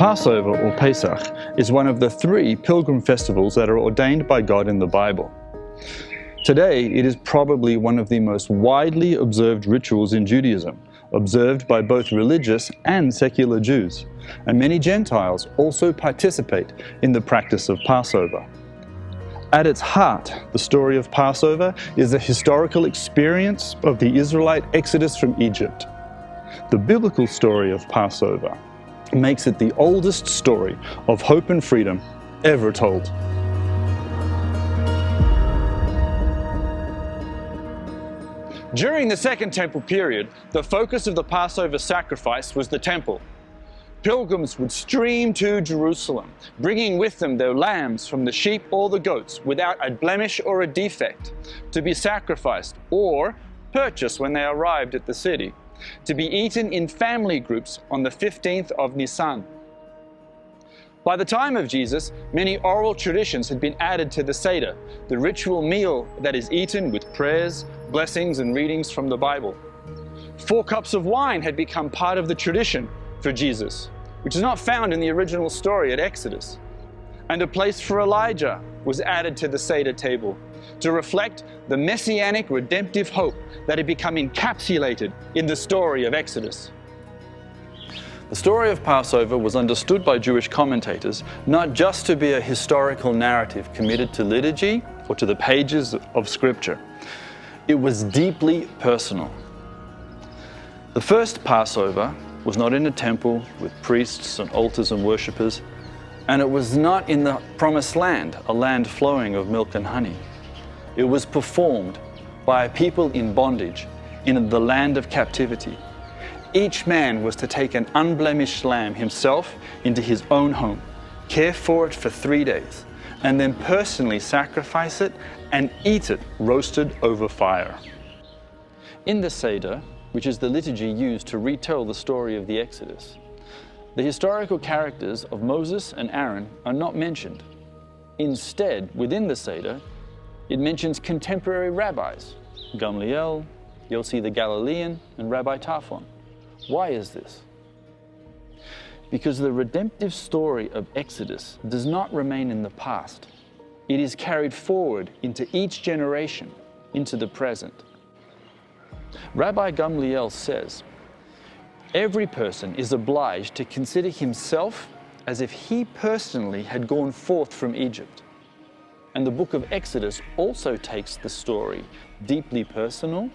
Passover, or Pesach, is one of the 3 pilgrim festivals that are ordained by God in the Bible. Today, it is probably one of the most widely observed rituals in Judaism, observed by both religious and secular Jews, and many Gentiles also participate in the practice of Passover. At its heart, the story of Passover is a historical experience of the Israelite exodus from Egypt. The biblical story of Passover makes it the oldest story of hope and freedom ever told. During the Second Temple period, the focus of the Passover sacrifice was the temple. Pilgrims would stream to Jerusalem, bringing with them their lambs from the sheep or the goats without a blemish or a defect, to be sacrificed or purchased when they arrived at the city, to be eaten in family groups on the 15th of Nisan. By the time of Jesus, many oral traditions had been added to the Seder, the ritual meal that is eaten with prayers, blessings, and readings from the Bible. 4 cups of wine had become part of the tradition for Jesus, which is not found in the original story at Exodus. And a place for Elijah was added to the Seder table to reflect the messianic redemptive hope that had become encapsulated in the story of Exodus. The story of Passover was understood by Jewish commentators not just to be a historical narrative committed to liturgy or to the pages of Scripture. It was deeply personal. The first Passover was not in a temple with priests and altars and worshippers, and it was not in the Promised Land, a land flowing of milk and honey. It was performed by a people in bondage in the land of captivity. Each man was to take an unblemished lamb himself into his own home, care for it for 3 days, and then personally sacrifice it and eat it roasted over fire. In the Seder, which is the liturgy used to retell the story of the Exodus, the historical characters of Moses and Aaron are not mentioned. Instead, within the Seder, it mentions contemporary rabbis, Gamliel, Yossi the Galilean, and Rabbi Tarfon. Why is this? Because the redemptive story of Exodus does not remain in the past. It is carried forward into each generation, into the present. Rabbi Gamliel says, every person is obliged to consider himself as if he personally had gone forth from Egypt. And the book of Exodus also takes the story deeply personal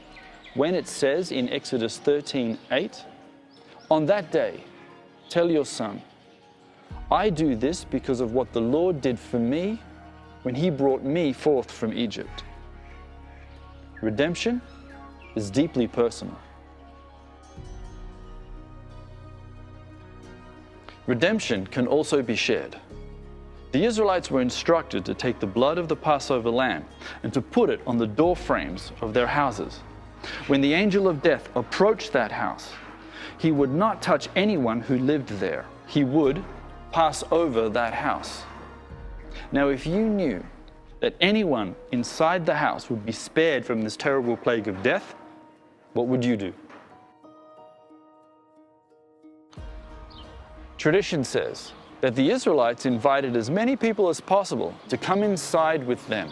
when it says in Exodus 13:8, "On that day, tell your son, I do this because of what the Lord did for me when he brought me forth from Egypt." Redemption is deeply personal. Redemption can also be shared. The Israelites were instructed to take the blood of the Passover lamb and to put it on the door frames of their houses. When the angel of death approached that house, he would not touch anyone who lived there. He would pass over that house. Now, if you knew that anyone inside the house would be spared from this terrible plague of death, what would you do? Tradition says that the Israelites invited as many people as possible to come inside with them,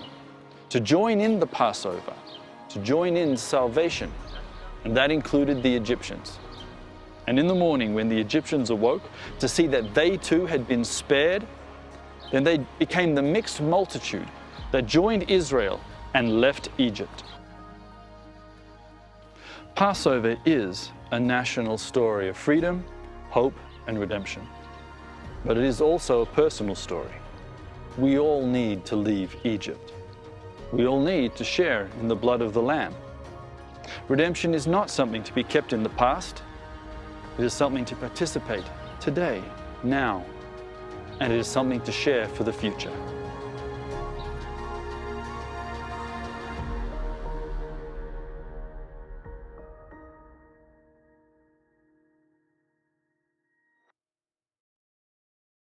to join in the Passover, to join in salvation, and that included the Egyptians. And in the morning, when the Egyptians awoke to see that they too had been spared, then they became the mixed multitude that joined Israel and left Egypt. Passover is a national story of freedom, hope, and redemption. But it is also a personal story. We all need to leave Egypt. We all need to share in the blood of the Lamb. Redemption is not something to be kept in the past. It is something to participate today, now, and it is something to share for the future.